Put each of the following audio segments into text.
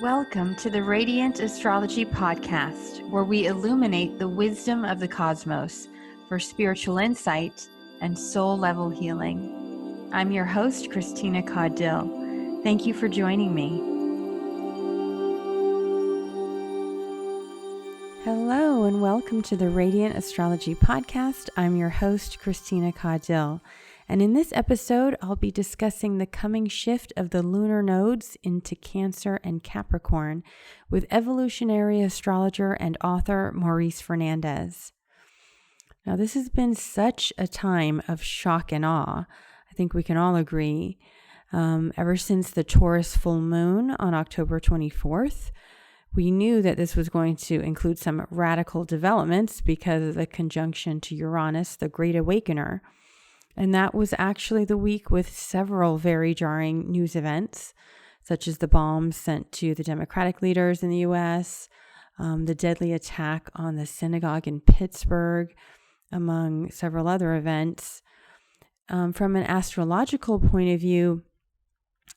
Welcome to the Radiant Astrology podcast, where we illuminate the wisdom of the cosmos for spiritual insight and soul-level healing. I'm your host, Christina Caudill. Thank you for joining me. Hello, and welcome to the Radiant Astrology podcast. I'm your host, Christina Caudill. And in this episode, I'll be discussing the coming shift of the lunar nodes into Cancer and Capricorn with evolutionary astrologer and author Maurice Fernandez. Now, this has been such a time of shock and awe. I think we can all agree. Ever since the Taurus full moon on October 24th, we knew that this was going to include some radical developments because of the conjunction to Uranus, the Great Awakener. And that was actually the week with several very jarring news events, such as the bombs sent to the Democratic leaders in the U.S., the deadly attack on the synagogue in Pittsburgh, among several other events. From an astrological point of view,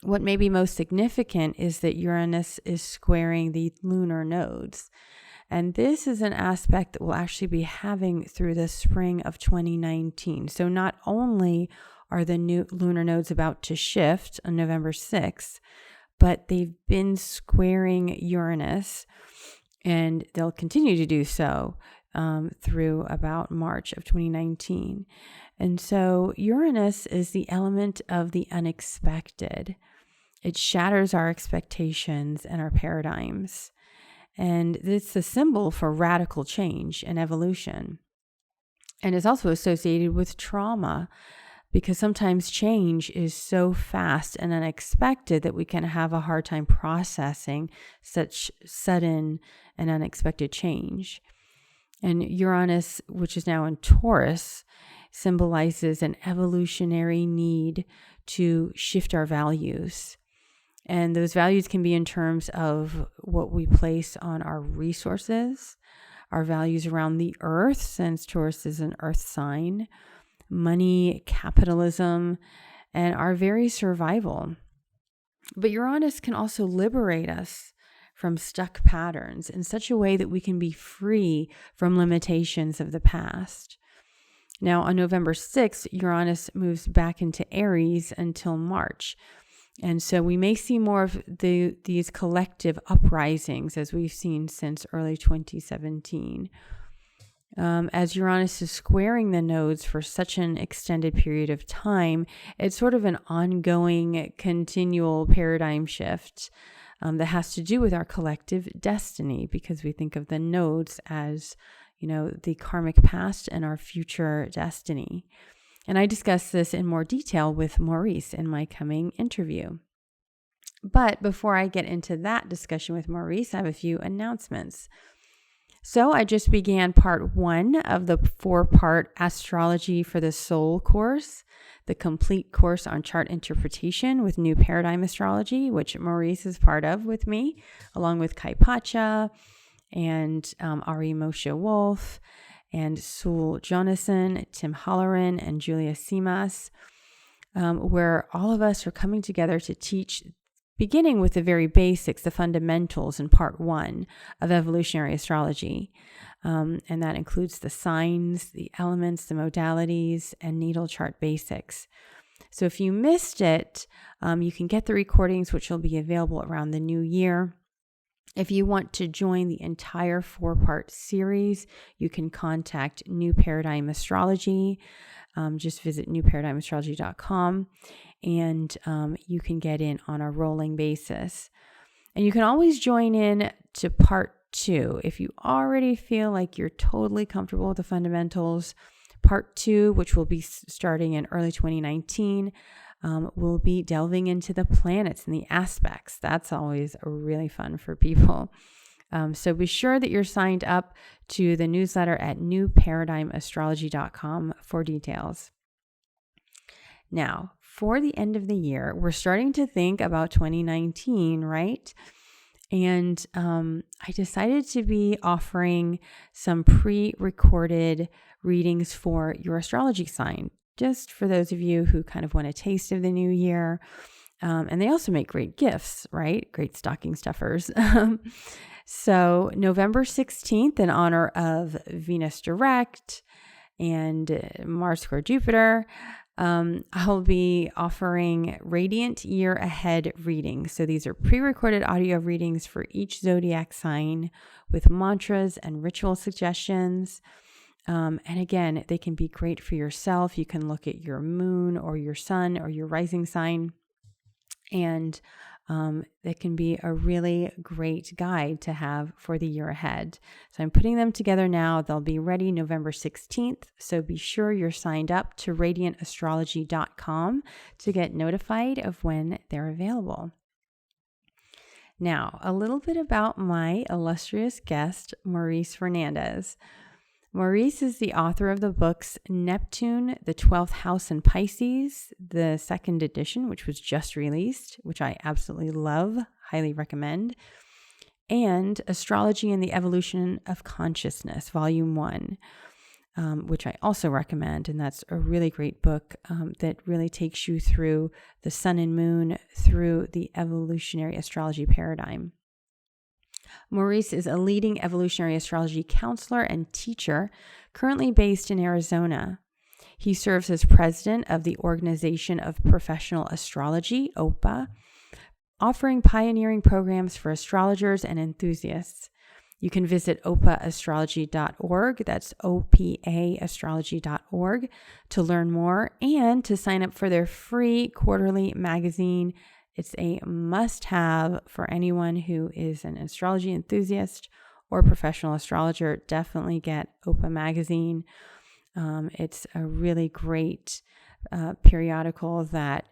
what may be most significant is that Uranus is squaring the lunar nodes. And this is an aspect that we'll actually be having through the spring of 2019. So not only are the new lunar nodes about to shift on November 6th, but they've been squaring Uranus, and they'll continue to do so through about March of 2019. And so Uranus is the element of the unexpected. It shatters our expectations and our paradigms. And it's a symbol for radical change and evolution. And it's also associated with trauma, because sometimes change is so fast and unexpected that we can have a hard time processing such sudden and unexpected change. And Uranus, which is now in Taurus, symbolizes an evolutionary need to shift our values. And those values can be in terms of what we place on our resources, our values around the earth, since Taurus is an earth sign, money, capitalism, and our very survival. But Uranus can also liberate us from stuck patterns in such a way that we can be free from limitations of the past. Now, on November 6th, Uranus moves back into Aries until March. And so we may see more of these collective uprisings as we've seen since early 2017. As Uranus is squaring the nodes for such an extended period of time, it's sort of an ongoing, continual paradigm shift that has to do with our collective destiny, because we think of the nodes as, the karmic past and our future destiny. And I discuss this in more detail with Maurice in my coming interview. But before I get into that discussion with Maurice, I have a few announcements. So I just began part 1 of the 4-part Astrology for the Soul course, the complete course on chart interpretation with New Paradigm Astrology, which Maurice is part of with me, along with Kai Pacha and Ari Moshe Wolf, and Sewell Jonasson, Tim Holleran, and Julia Simas, where all of us are coming together to teach, beginning with the very basics, the fundamentals in part 1 of evolutionary astrology. And that includes the signs, the elements, the modalities, and natal chart basics. So if you missed it, you can get the recordings, which will be available around the new year. If you want to join the entire 4-part series, you can contact New Paradigm Astrology. Just visit newparadigmastrology.com, and you can get in on a rolling basis. And you can always join in to part 2. If you already feel like you're totally comfortable with the fundamentals, part 2, which will be starting in early 2019, we'll be delving into the planets and the aspects. That's always really fun for people. So be sure that you're signed up to the newsletter at newparadigmastrology.com for details. Now, for the end of the year, we're starting to think about 2019, right? And I decided to be offering some pre-recorded readings for your astrology sign, just for those of you who kind of want a taste of the new year. And they also make great gifts, right? Great stocking stuffers. So November 16th, in honor of Venus direct and Mars square Jupiter, I'll be offering Radiant Year Ahead readings. So these are pre-recorded audio readings for each zodiac sign with mantras and ritual suggestions. And again, they can be great for yourself. You can look at your moon or your sun or your rising sign, and it can be a really great guide to have for the year ahead. So I'm putting them together now. They'll be ready November 16th. So be sure you're signed up to radiantastrology.com to get notified of when they're available. Now, a little bit about my illustrious guest, Maurice Fernandez. Maurice is the author of the books Neptune, the 12th House in Pisces, the second edition, which was just released, which I absolutely love, highly recommend, and Astrology and the Evolution of Consciousness, Volume 1, which I also recommend. And that's a really great book that really takes you through the sun and moon through the evolutionary astrology paradigm. Maurice is a leading evolutionary astrology counselor and teacher, currently based in Arizona. He serves as president of the Organization of Professional Astrology, OPA, offering pioneering programs for astrologers and enthusiasts. You can visit opaastrology.org, that's opaastrology.org, to learn more and to sign up for their free quarterly magazine. It's a must-have for anyone who is an astrology enthusiast or professional astrologer. Definitely get OPA magazine. It's a really great periodical that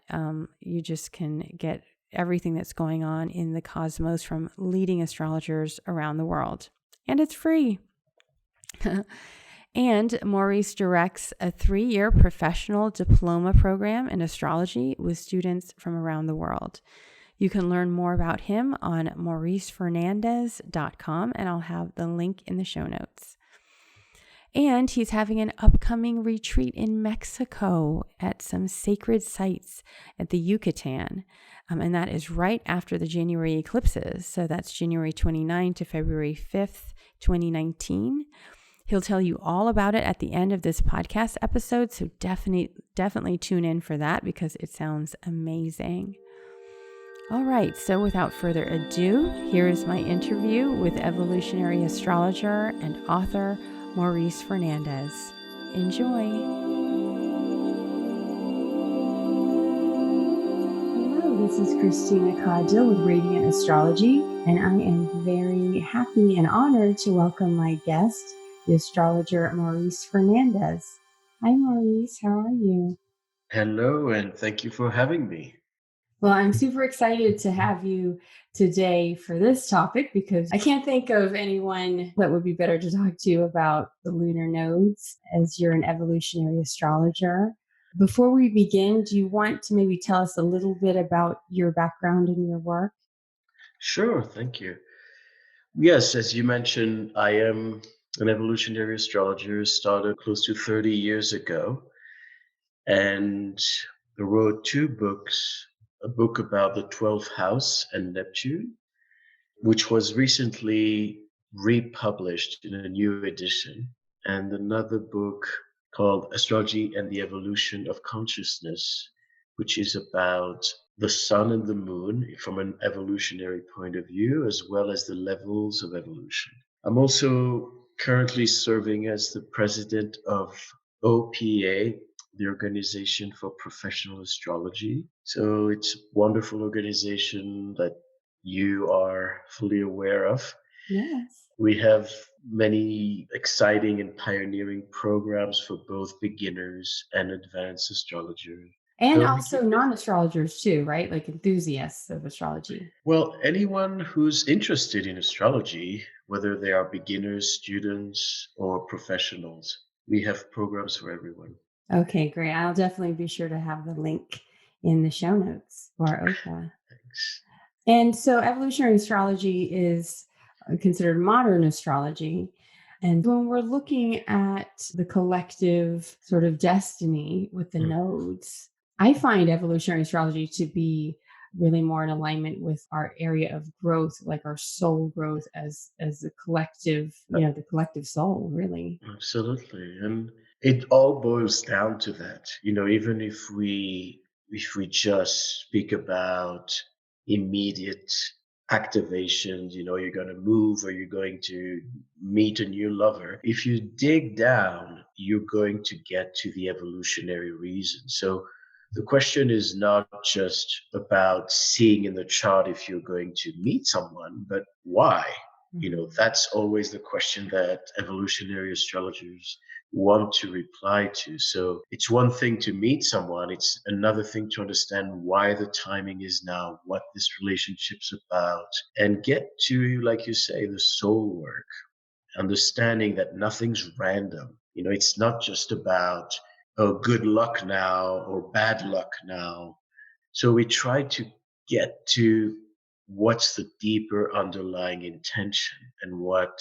you just can get everything that's going on in the cosmos from leading astrologers around the world. And it's free. And Maurice directs a 3-year professional diploma program in astrology with students from around the world. You can learn more about him on mauricefernandez.com, and I'll have the link in the show notes. And he's having an upcoming retreat in Mexico at some sacred sites at the Yucatan. And that is right after the January eclipses. So that's January 29 to February 5th, 2019. He'll tell you all about it at the end of this podcast episode, so definitely tune in for that because it sounds amazing. All right, so without further ado, here is my interview with evolutionary astrologer and author Maurice Fernandez. Enjoy. Hello, this is Christina Caudill with Radiant Astrology, and I am very happy and honored to welcome my guest, the astrologer Maurice Fernandez. Hi, Maurice. How are you? Hello, and thank you for having me. Well, I'm super excited to have you today for this topic because I can't think of anyone that would be better to talk to about the lunar nodes, as you're an evolutionary astrologer. Before we begin, do you want to maybe tell us a little bit about your background and your work? Sure, thank you. Yes, as you mentioned, I am an evolutionary astrologer, started close to 30 years ago, and I wrote 2 books, a book about the 12th house and Neptune, which was recently republished in a new edition, and another book called Astrology and the Evolution of Consciousness, which is about the sun and the moon from an evolutionary point of view, as well as the levels of evolution. I'm also currently serving as the president of OPA, the Organization for Professional Astrology. So it's a wonderful organization that you are fully aware of. Yes. We have many exciting and pioneering programs for both beginners and advanced astrologers. And So also non-astrologers too, right? Like enthusiasts of astrology. well, anyone who's interested in astrology, whether they are beginners, students, or professionals, we have programs for everyone. Okay, great. I'll definitely be sure to have the link in the show notes for OPA. Thanks. And so evolutionary astrology is considered modern astrology. And when we're looking at the collective sort of destiny with the nodes, I find evolutionary astrology to be really more in alignment with our area of growth, like our soul growth as a collective, the collective soul, really. Absolutely. And it all boils down to that. Even if we just speak about immediate activations, you're going to move or you're going to meet a new lover. If you dig down, you're going to get to the evolutionary reason. So the question is not just about seeing in the chart if you're going to meet someone, but why? That's always the question that evolutionary astrologers want to reply to. So it's one thing to meet someone, it's another thing to understand why the timing is now, what this relationship's about, and get to, like you say, the soul work, understanding that nothing's random. It's not just about, oh, good luck now or bad luck now. So we try to get to what's the deeper underlying intention and what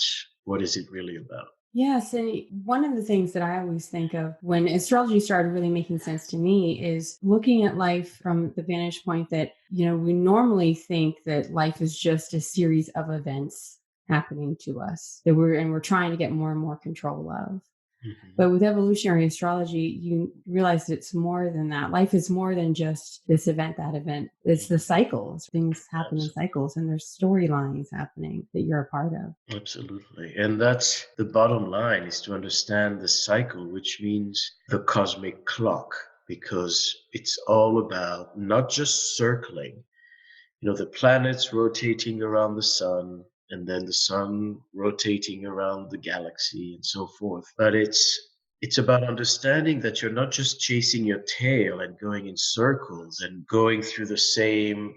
is it really about. Yes. And one of the things that I always think of when astrology started really making sense to me is looking at life from the vantage point that, we normally think that life is just a series of events happening to us that we're trying to get more and more control of. Mhm. But with evolutionary astrology, you realize it's more than that. Life is more than just this event, that event. It's the cycles. Things happen in Abs- cycles, and there's storylines happening that you're a part of. Absolutely. And that's the bottom line, is to understand the cycle, which means the cosmic clock, because it's all about not just circling, the planets rotating around the sun, and then the sun rotating around the galaxy and so forth. But it's about understanding that you're not just chasing your tail and going in circles and going through the same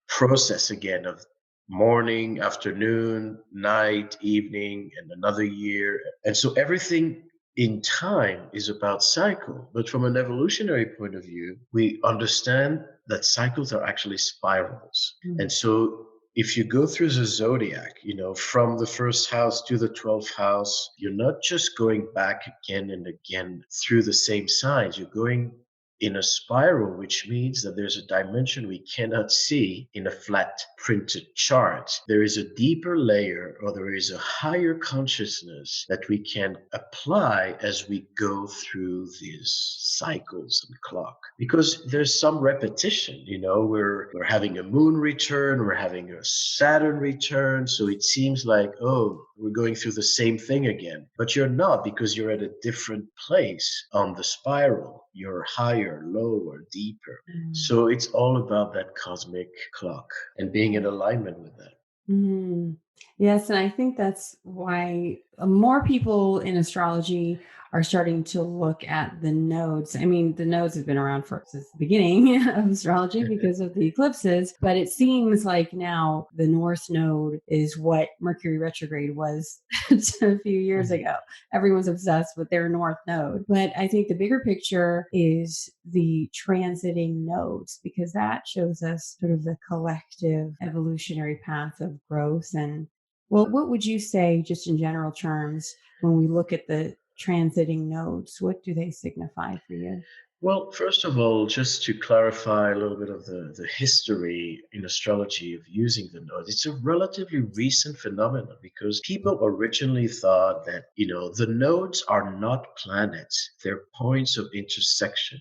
process again of morning, afternoon, night, evening, and another year. And so everything in time is about cycle. But from an evolutionary point of view, we understand that cycles are actually spirals. And so if you go through the zodiac, from the first house to the 12th house, you're not just going back again and again through the same signs. You're going in a spiral, which means that there's a dimension we cannot see in a flat printed chart. There is a deeper layer, or there is a higher consciousness that we can apply as we go through these cycles and clock. Because there's some repetition, we're having a moon return, we're having a Saturn return. So it seems like, oh, we're going through the same thing again. But you're not, because you're at a different place on the spiral. You're higher, lower, deeper. So it's all about that cosmic clock and being in alignment with that. Mm. Yes, and I think that's why more people in astrology are starting to look at the nodes. I mean, the nodes have been around since the beginning of astrology because of the eclipses, but it seems like now the North node is what Mercury retrograde was a few years Mhm. ago. Everyone's obsessed with their North node. But I think the bigger picture is the transiting nodes, because that shows us sort of the collective evolutionary path of growth. And well, what would you say, just in general terms, when we look at the transiting nodes? What do they signify for you? Well, first of all, just to clarify a little bit of the history in astrology of using the nodes, it's a relatively recent phenomenon, because people originally thought that, the nodes are not planets, they're points of intersection.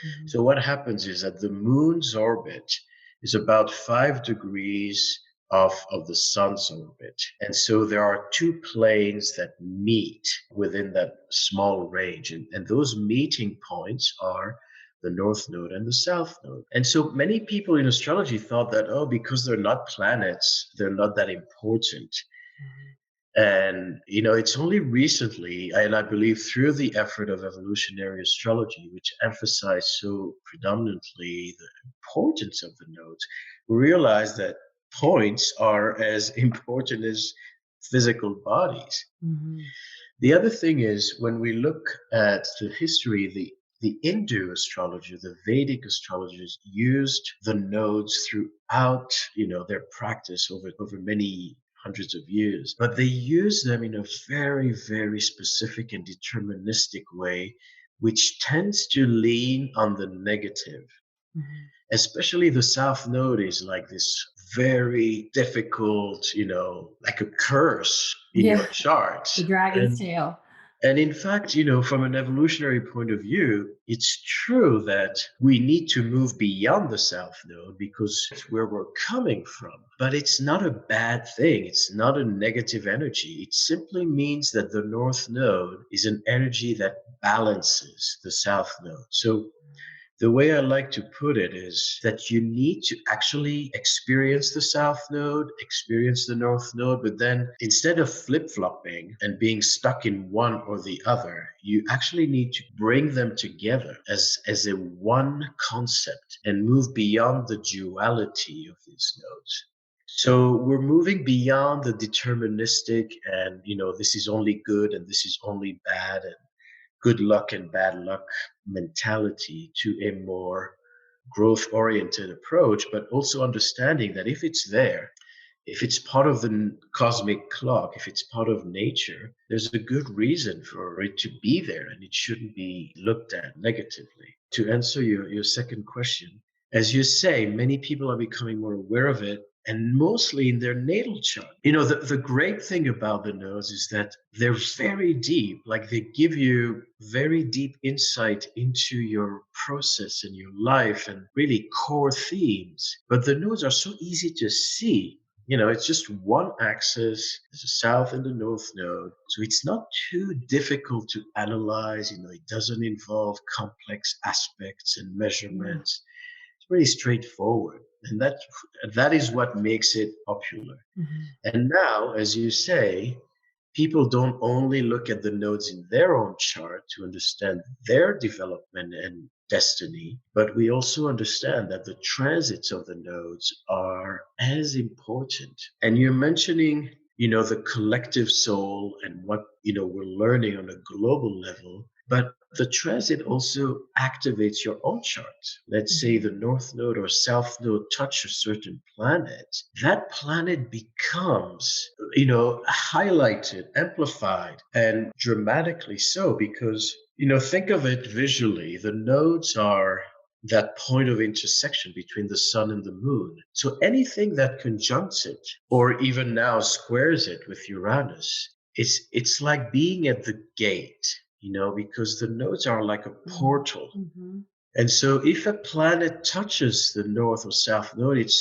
Mhm. So what happens is that the moon's orbit is about 5 degrees off of the sun's orbit. And so there are two planes that meet within that small range. And those meeting points are the North Node and the South Node. And so many people in astrology thought that, oh, because they're not planets, they're not that important. And, it's only recently, and I believe through the effort of evolutionary astrology, which emphasized so predominantly the importance of the nodes, we realize that points are as important as physical bodies. Mhm. The other thing is, when we look at the history, the Hindu astrologer, the Vedic astrologers used the nodes throughout, their practice over many hundreds of years. But they used them in a very, very specific and deterministic way, which tends to lean on the negative. Especially the South Node is like this very difficult, like a curse in Yeah, your chart. the dragon's And tail. and in fact, from an evolutionary point of view, it's true that we need to move beyond the South Node because it's where we're coming from. But it's not a bad thing. It's not a negative energy. It simply means that the North Node is an energy that balances the South Node. So the way I like to put it is that you need to actually experience the South Node, experience the North Node, but then instead of flip flopping and being stuck in one or the other, you actually need to bring them together as a one concept and move beyond the duality of these nodes. So we're moving beyond the deterministic and, this is only good and this is only bad and good luck and bad luck mentality to a more growth oriented approach, but also understanding that if it's there, if it's part of the cosmic clock, if it's part of nature, there's a good reason for it to be there and it shouldn't be looked at negatively. To answer your second question, as you say, many people are becoming more aware of it and mostly in their natal chart. The great thing about the nodes is that they're very deep, like they give you very deep insight into your process and your life and really core themes. But the nodes are so easy to see. It's just one axis. There's a south and a north node. So it's not too difficult to analyze. It doesn't involve complex aspects and measurements. It's pretty straightforward. And that is what makes it popular. Mm-hmm. And now, as you say, people don't only look at the nodes in their own chart to understand their development and destiny, but we also understand that the transits of the nodes are as important. And you're mentioning, the collective soul and what, we're learning on a global level, but the transit also activates your own chart. Let's say the North Node or South Node touch a certain planet. That planet becomes, highlighted, amplified, and dramatically so because, think of it visually. The nodes are that point of intersection between the sun and the moon. So anything that conjuncts it, or even now squares it with Uranus, it's like being at the gate, because the nodes are like a portal. Mm-hmm. And so if a planet touches the north or south node, it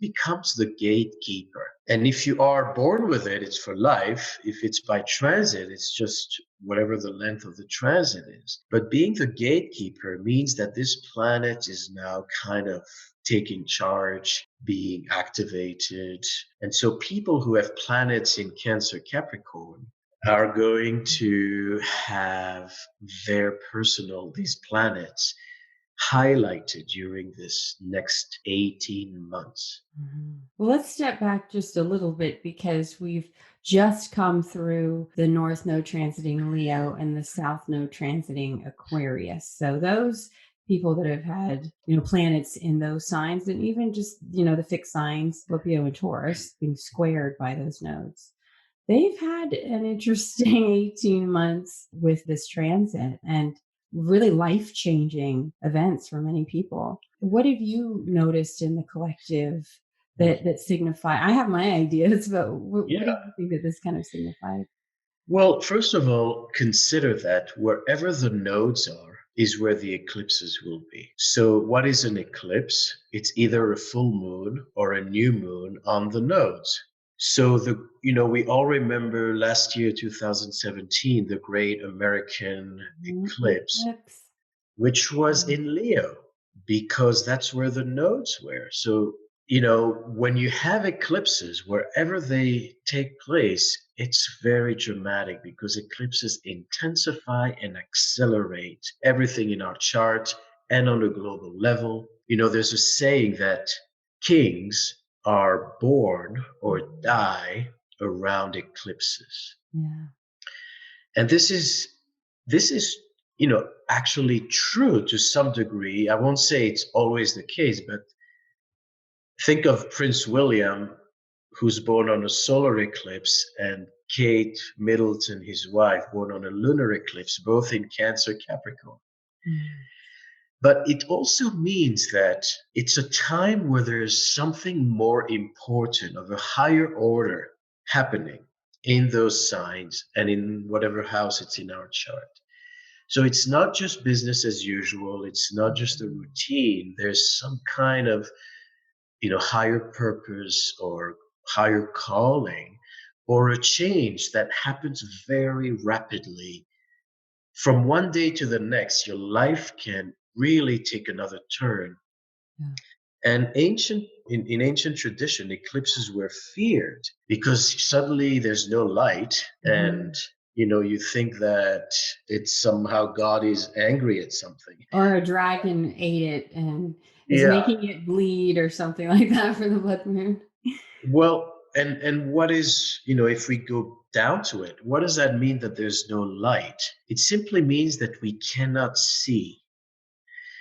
becomes the gatekeeper. And if you are born with it, it's for life. If it's by transit, it's just whatever the length of the transit is. But being the gatekeeper means that this planet is now kind of taking charge, being activated. And so people who have planets in Cancer, Capricorn, are going to have these planets highlighted during this next 18 months. Mm-hmm. Well, let's step back just a little bit because we've just come through the North Node transiting Leo and the South Node transiting Aquarius. So those people that have had, planets in those signs and even just, the fixed signs, Scorpio and Taurus being squared by those nodes. They've had an interesting 18 months with this transit and really life-changing events for many people. What have you noticed in the collective that signify? I have my ideas, but what do you think that this kind of signifies? Well, first of all, consider that wherever the nodes are is where the eclipses will be. So what is an eclipse? It's either a full moon or a new moon on the nodes. So we all remember last year, 2017, the great American eclipse, which was in Leo, because that's where the nodes were. So, when you have eclipses, wherever they take place, it's very dramatic because eclipses intensify and accelerate everything in our chart and on a global level. There's a saying that kings are born or die around eclipses. Yeah. And this is actually true to some degree. I won't say it's always the case, but think of Prince William, who's born on a solar eclipse, and Kate Middleton, his wife, born on a lunar eclipse, both in Cancer, Capricorn. But it also means that it's a time where there's something more important of a higher order happening in those signs and in whatever house it's in our chart. So it's not just business as usual. It's not just a routine. There's some kind of, higher purpose or higher calling or a change that happens very rapidly. From one day to the next, your life can really take another turn. Yeah. And in ancient tradition, eclipses were feared because suddenly there's no light, and you think that it's somehow God is angry at something. Or a dragon ate it and is Yeah. making it bleed or something like that for the blood moon. Well, and what is, if we go down to it, what does that mean that there's no light? It simply means that we cannot see.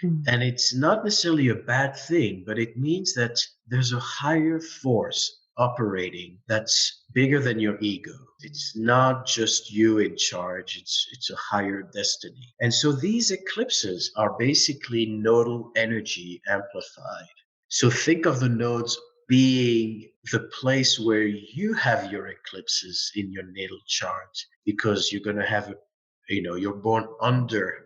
Mm. And it's not necessarily a bad thing, but it means that there's a higher force operating that's bigger than your ego. It's not just you in charge, it's a higher destiny. And so these eclipses are basically nodal energy amplified. So think of the nodes being the place where you have your eclipses in your natal chart, because you're going to have you're born under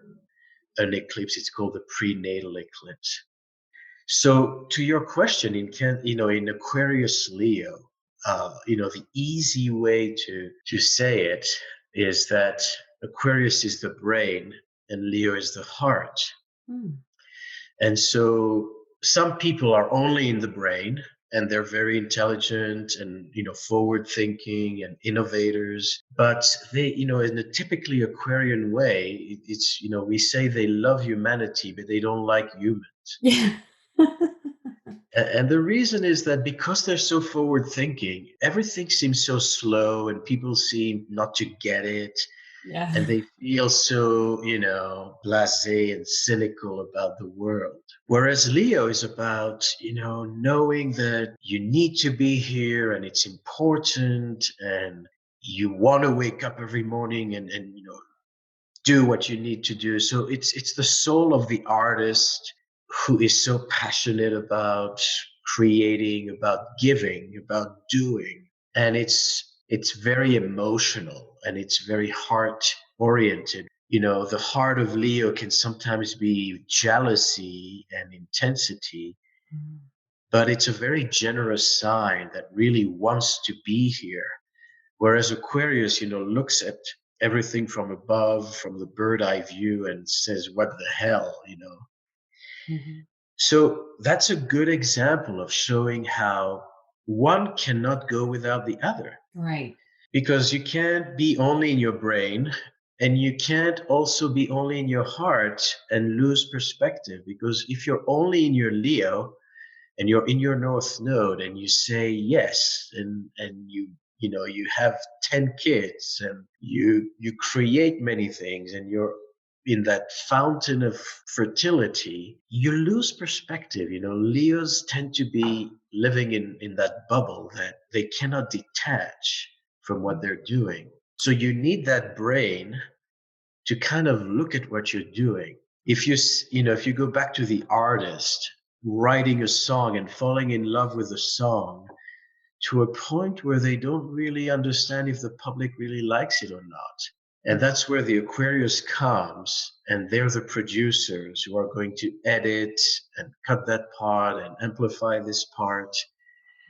an eclipse. It's called the prenatal eclipse. So to your question, in Aquarius Leo, the easy way to say it is that Aquarius is the brain and Leo is the heart. Mm. And so some people are only in the brain and they're very intelligent and forward thinking and innovators, but they, in a typically Aquarian way, it's we say they love humanity but they don't like humans. Yeah. And the reason is that because they're so forward thinking, everything seems so slow and people seem not to get it, and Yeah. they feel so, blasé and cynical about the world. Whereas Leo is about, knowing that you need to be here and it's important and you want to wake up every morning and do what you need to do. So it's the soul of the artist who is so passionate about creating, about giving, about doing. And it's very emotional and it's very heart oriented. The heart of Leo can sometimes be jealousy and intensity, Mm. but it's a very generous sign that really wants to be here. Whereas Aquarius, looks at everything from above, from the bird eye view, and says, what the hell? Mhm. So that's a good example of showing how one cannot go without the other, Right. because you can't be only in your brain and you can't also be only in your heart and lose perspective. Because if you're only in your Leo, and you're in your north node and you say yes, and you have 10 kids and you create many things and you're in that fountain of fertility, you lose perspective. Leos tend to be living in that bubble that they cannot detach from what they're doing. So you need that brain to kind of look at what you're doing. If you go back to the artist writing a song and falling in love with a song to a point where they don't really understand if the public really likes it or not. And that's where the Aquarius comes, and they're the producers who are going to edit and cut that part and amplify this part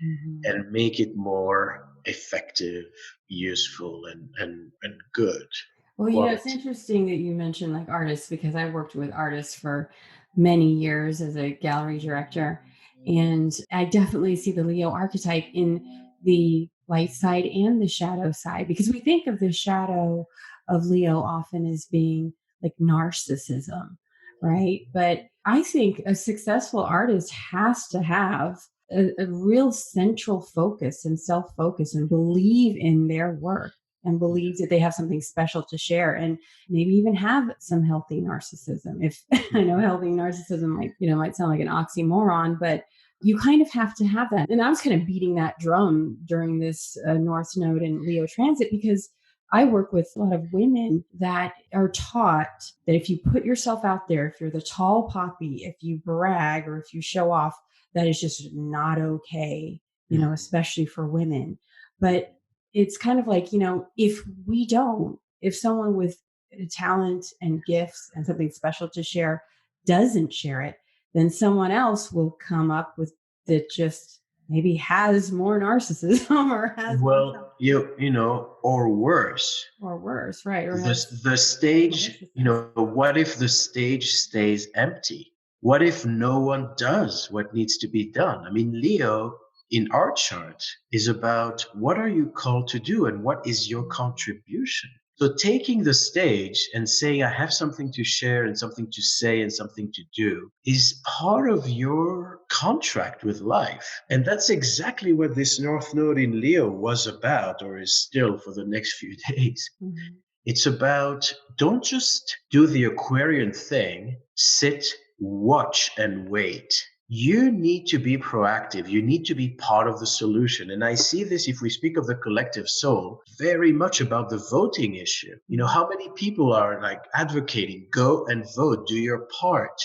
Mhm. and make it more effective, useful, and good Well, it's quality. interesting that you mentioned like artists because I worked with artists for many years as a gallery director. And I definitely see the Leo archetype in the light side and the shadow side because we think of the shadow of Leo often as being like narcissism, right? But I think a successful artist has to have a real central focus and self focus and believe in their work and believe that they have something special to share and maybe even have some healthy narcissism. If I know healthy narcissism might sound like an oxymoron, but you kind of have to have that. And I was kind of beating that drum during this North Node and Leo transit because I work with a lot of women that are taught that if you put yourself out there, if you're the tall poppy, if you brag or if you show off, that is just not okay, especially for women. But it's kind of like, if someone with a talent and gifts and something special to share doesn't share it, then someone else will come up with that just maybe has more narcissism or has Well, or worse, or worse, right? Or the has the stage, maliciousness. what if the stage stays empty? What if no one does what needs to be done? I mean, Leo in our chart is about what are you called to do and what is your contribution? So taking the stage and saying, I have something to share and something to say and something to do is part of your contract with life. And that's exactly what this North Node in Leo was about, or is still for the next few days. Mhm. It's about don't just do the Aquarian thing, sit, watch, and wait. You need to be proactive. You need to be part of the solution. And I see this, if we speak of the collective soul, very much about the voting issue. How many people are like advocating, go and vote, do your part.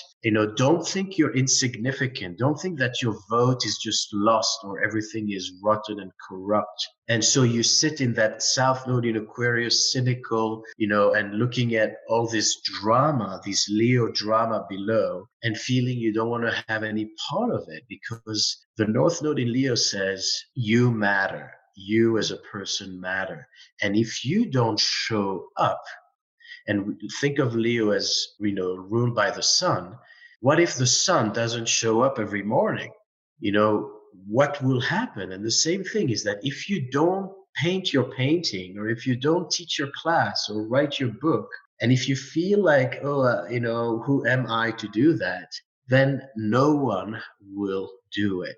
Don't think you're insignificant. Don't think that your vote is just lost or everything is rotten and corrupt. And so you sit in that South Node in Aquarius, cynical, and looking at all this drama, this Leo drama below, and feeling you don't want to have any part of it because the North Node in Leo says, you matter. You as a person matter. And if you don't show up, and think of Leo as, ruled by the sun, what if the sun doesn't show up every morning? What will happen? And the same thing is that if you don't paint your painting, or if you don't teach your class or write your book, and if you feel like, who am I to do that? Then no one will do it.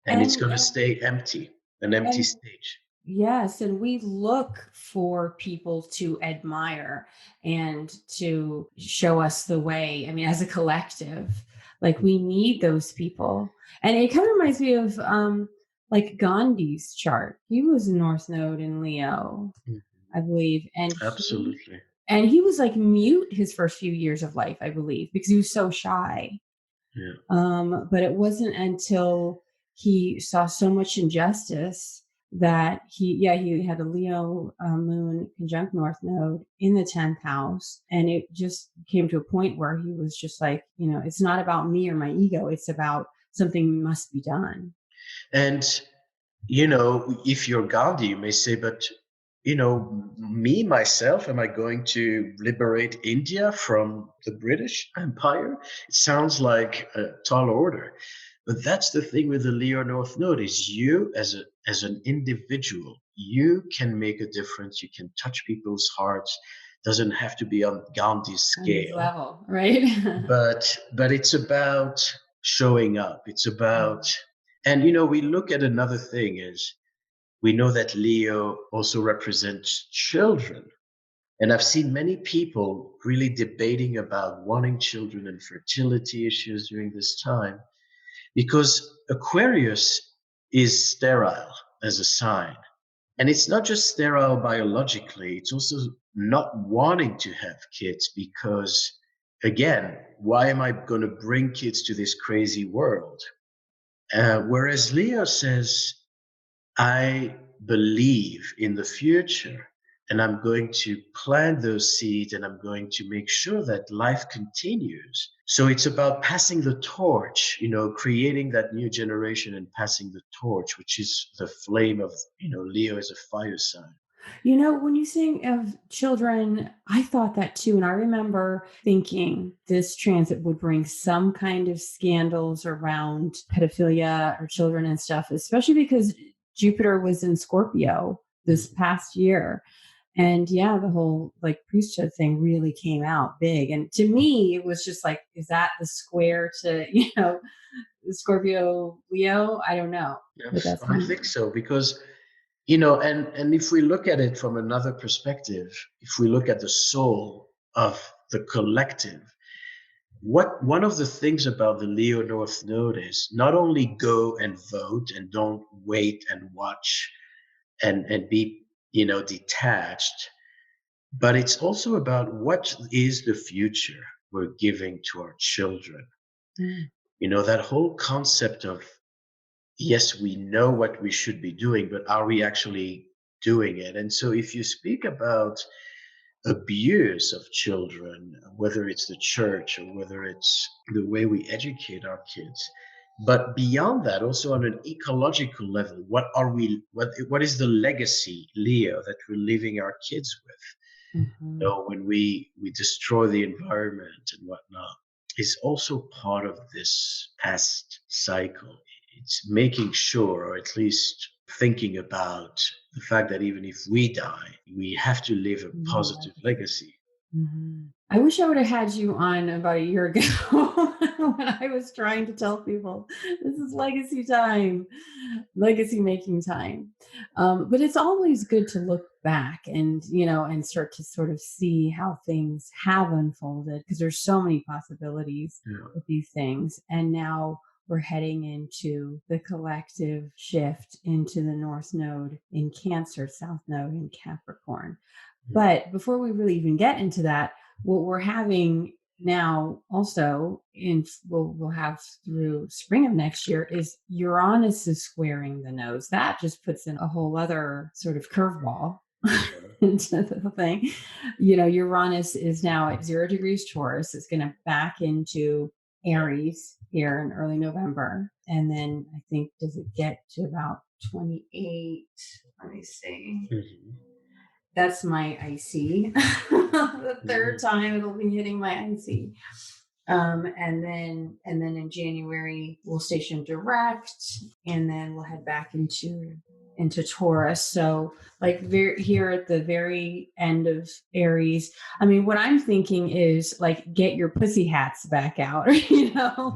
And it's And going to stay empty, an empty and stage. yes, and we look for people to admire and to show us the way. I mean, as a collective, like we need those people. And it kind of reminds me of like Gandhi's chart. He was a North Node in Leo, Mhm. I believe. Absolutely. And he was like mute his first few years of life, I believe, because he was so shy. Yeah. But it wasn't until he saw so much injustice that he had a Leo moon conjunct North Node in the 10th house. And it just came to a point where he was just like, it's not about me or my ego. It's about something must be done. And if you're Gandhi, you may say, but, me, myself, am I going to liberate India from the British Empire? It sounds like a tall order. But that's the thing with the Leo North Node is you as an individual, you can make a difference. You can touch people's hearts. Doesn't have to be on Gandhi's On his scale, level, right? but it's about showing up. It's about, and we look at another thing is we know that Leo also represents children. And I've seen many people really debating about wanting children and fertility issues during this time because Aquarius is sterile as a sign. And it's not just sterile biologically, it's also not wanting to have kids because, again, why am I going to bring kids to this crazy world? Whereas Leo says, I believe in the future and I'm going to plant those seeds and I'm going to make sure that life continues. So it's about passing the torch, creating that new generation and passing the torch, which is the flame of, Leo is a fire sign. When you think of children, I thought that too. And I remember thinking this transit would bring some kind of scandals around pedophilia or children and stuff, especially because Jupiter was in Scorpio this past year. And yeah, the whole like priesthood thing really came out big. And to me, it was just like, is that the square to, Scorpio Leo? I don't know. But Yes, that's I kind of think so because and if we look at it from another perspective, if we look at the soul of the collective, what one of the things about the Leo North Node is not only go and vote and don't wait and watch and be detached, But it's also about what is the future we're giving to our children. Mm. That whole concept of, yes, we know what we should be doing, but are we actually doing it? And so if you speak about abuse of children, whether it's the church or whether it's the way we educate our kids, but beyond that, also on an ecological level, what is the legacy, Leo, that we're leaving our kids with? Mhm. When we destroy the environment and whatnot, is also part of this past cycle. It's making sure, or at least thinking about the fact that even if we die, we have to leave a Leave a positive legacy. legacy. Mhm. I wish I would have had you on about a year ago when I was trying to tell people this is legacy time, legacy making time. But it's always good to look back and, and start to sort of see how things have unfolded because there's so many possibilities Yeah. with these things. And now we're heading into the collective shift into the North Node in Cancer, South Node in Capricorn. Yeah. But before we really even get into that, what we're having now also we'll have through spring of next year is Uranus is squaring the nose. That just puts in a whole other sort of curveball Yeah. into the thing. Uranus is now at 0 degrees Taurus. It's going to back into Aries here in early November. And then I think, does it get to about 28? Let me see. Mhm. That's my IC. The third Mhm. time it'll be hitting my IC. And then in January we'll station direct, and then we'll head back into Taurus. So like here at the very end of Aries, I mean, what I'm thinking is like get your pussy hats back out,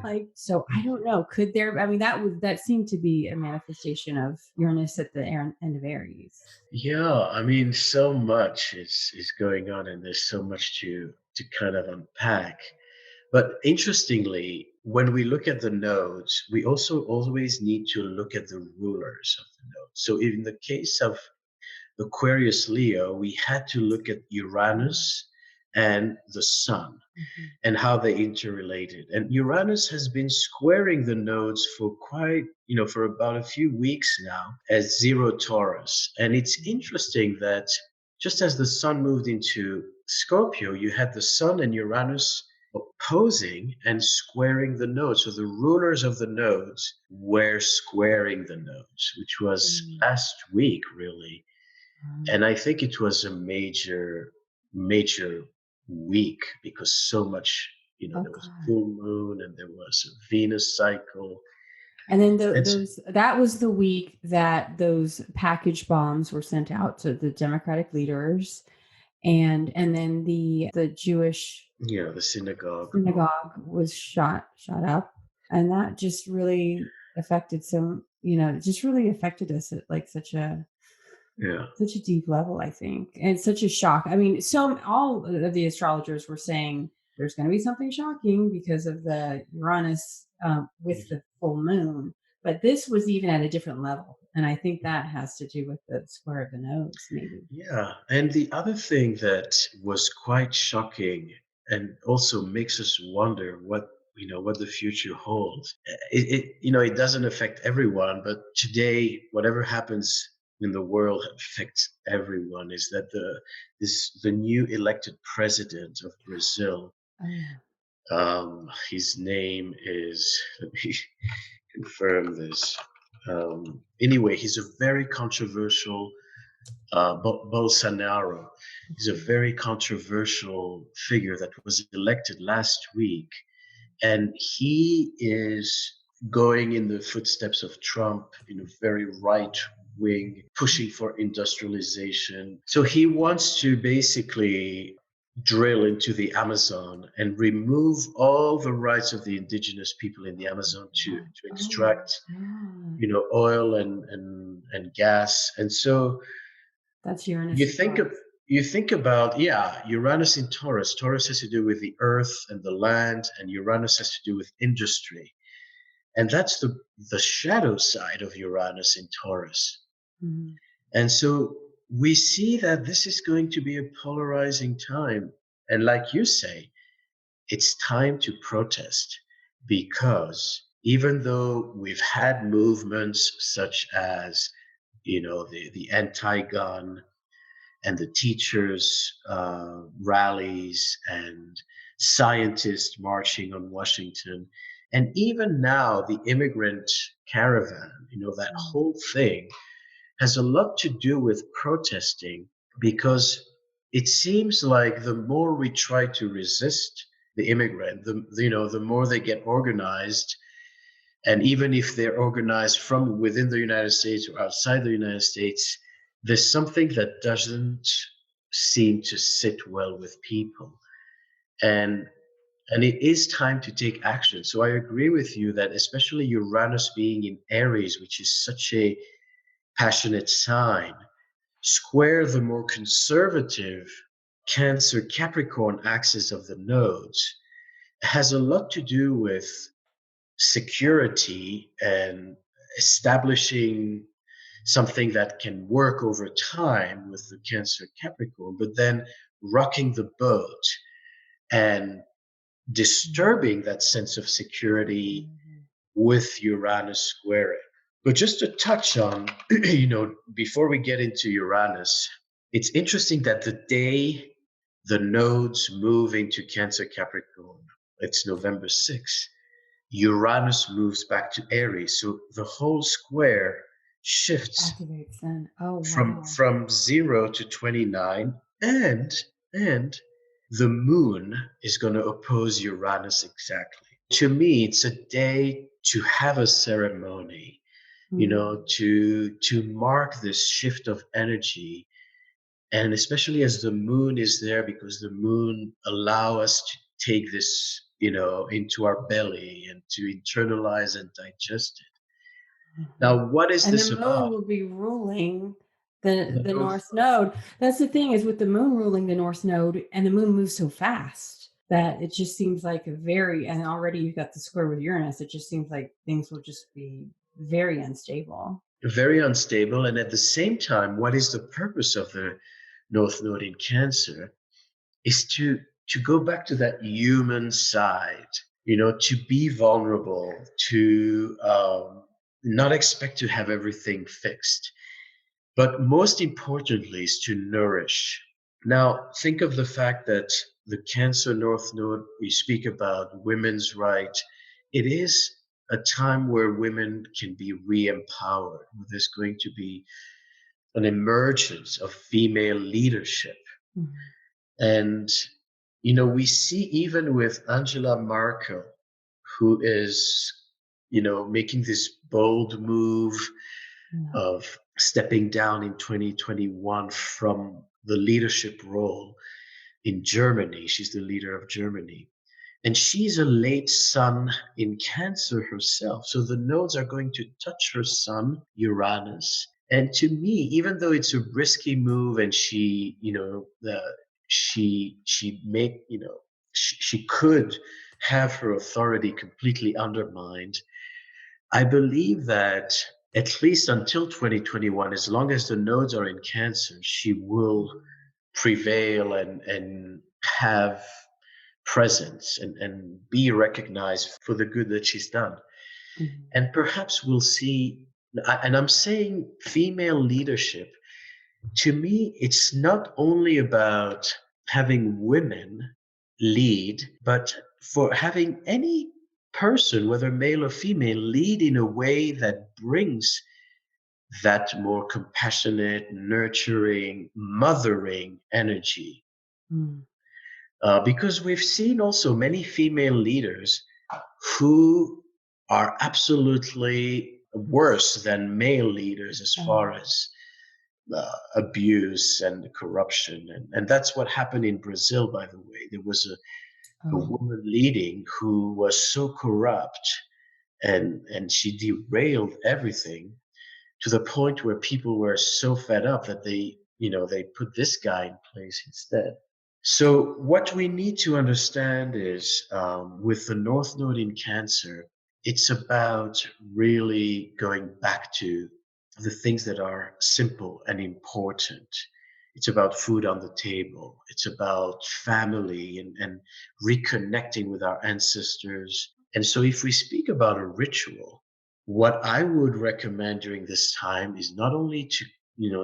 like, so I don't know. Could there? I mean, that seemed to be a manifestation of Uranus at the end of Aries. Yeah, I mean, so much is going on, and there's so much to kind of unpack. But interestingly, when we look at the nodes, we also always need to look at the rulers of the nodes. So in the case of Aquarius Leo, we had to look at Uranus and the Sun Mhm. and how they interrelated. And Uranus has been squaring the nodes for for about a few weeks now at 0 Taurus. And it's interesting that just as the Sun moved into Scorpio, you had the Sun and Uranus opposing and squaring the nodes. So the rulers of the nodes were squaring the nodes, which was Mm. last week, really. Um, And I think it was a major week because so much, oh there was a God. full moon and there was a Venus cycle. And then It's those that was the week that those package bombs were sent out to the Democratic leaders, and then the Jewish the synagogue. synagogue was shot up, and that just really affected it just really affected us at like Yeah. such a deep level, I think, and such a shock. I mean, so all of the astrologers were saying there's going to be something shocking because of the Uranus with the full moon, but this was even at a different level, and I think that has to do with the square of the nose, maybe. Yeah. And the other thing that was quite shocking and also makes us wonder what the future holds. It doesn't affect everyone, but today, whatever happens in the world affects everyone. Is that the new elected president of Brazil? Oh yeah. His name is, let me confirm this. Anyway, he's a very controversial Bolsonaro is a Mhm. very controversial figure that was elected last week, and he is going in the footsteps of Trump in a very right wing, pushing for industrialization. So he wants to basically drill into the Amazon and remove all the rights of the indigenous people in the Amazon to Oh extract, God. oil and gas. And so That's you Uranus and think of Taurus. you think about, Uranus in Taurus. Taurus has to do with the earth and the land, and Uranus has to do with industry. And that's the shadow side of Uranus in Taurus. Mhm. And so we see that this is going to be a polarizing time. And like you say, it's time to protest, because even though we've had movements such as, the anti-gun and the teachers' rallies and scientists marching on Washington, and even now the immigrant caravan, that whole thing has a lot to do with protesting, because it seems like the more we try to resist the immigrant, the more they get organized. And even if they're organized from within the United States or outside the United States, there's something that doesn't seem to sit well with people. And and it is time to take action. So I agree with you that, especially Uranus being in Aries, which is such a passionate sign, square the more conservative Cancer Capricorn axis of the nodes, has a lot to do with security and establishing something that can work over time with the Cancer Capricorn, but then rocking the boat and disturbing that sense of security with Uranus squaring. But just to touch on, before we get into Uranus, it's interesting that the day the nodes move into Cancer Capricorn, it's November 6th, Uranus moves back to Aries. So the whole square shifts Activates then. Oh, from wow. from 0 to 29, and the moon is going to oppose Uranus exactly. To me, it's a day to have a ceremony, to mark this shift of energy. And especially as the moon is there, because the moon allow us to take this, into our belly and to internalize and digest it. Now, what is And this the moon about? will be ruling the The the North North Node. That's the thing, is with the moon ruling the North Node, and the moon moves so fast that it just seems like and already you've got the square with Uranus. It just seems like things will just be very unstable. Very unstable. And at the same time, what is the purpose of the North Node in Cancer is to go back to that human side, to be vulnerable, to not expect to have everything fixed, but most importantly is to nourish. Now, think of the fact that the Cancer North Node, we speak about women's rights. It is a time where women can be re-empowered. There's going to be an emergence of female leadership. Mhm. And, we see even with Angela Merkel, who is, making this bold move Yeah. of stepping down in 2021 from the leadership role in Germany. She's the leader of Germany. And she's a late sun in Cancer herself. So the nodes are going to touch her sun, Uranus. And to me, even though it's a risky move, and she, she make, she could have her authority completely undermined, I believe that at least until 2021, as long as the nodes are in Cancer, she will prevail and have presence and be recognized for the good that she's done. Mhm. And perhaps we'll see, and I'm saying female leadership, to me, it's not only about having women lead, but for having any person, whether male or female, lead in a way that brings that more compassionate, nurturing, mothering energy. Mm. Because we've seen also many female leaders who are absolutely worse than male leaders as far as abuse and corruption. And that's what happened in Brazil, by the way. There was a Oh. woman leading who was so corrupt, and she derailed everything to the point where people were so fed up that they put this guy in place instead. So what we need to understand is, with the North Node in Cancer, it's about really going back to the things that are simple and important. It's about food on the table. It's about family and reconnecting with our ancestors. And so, if we speak about a ritual, what I would recommend during this time is not only to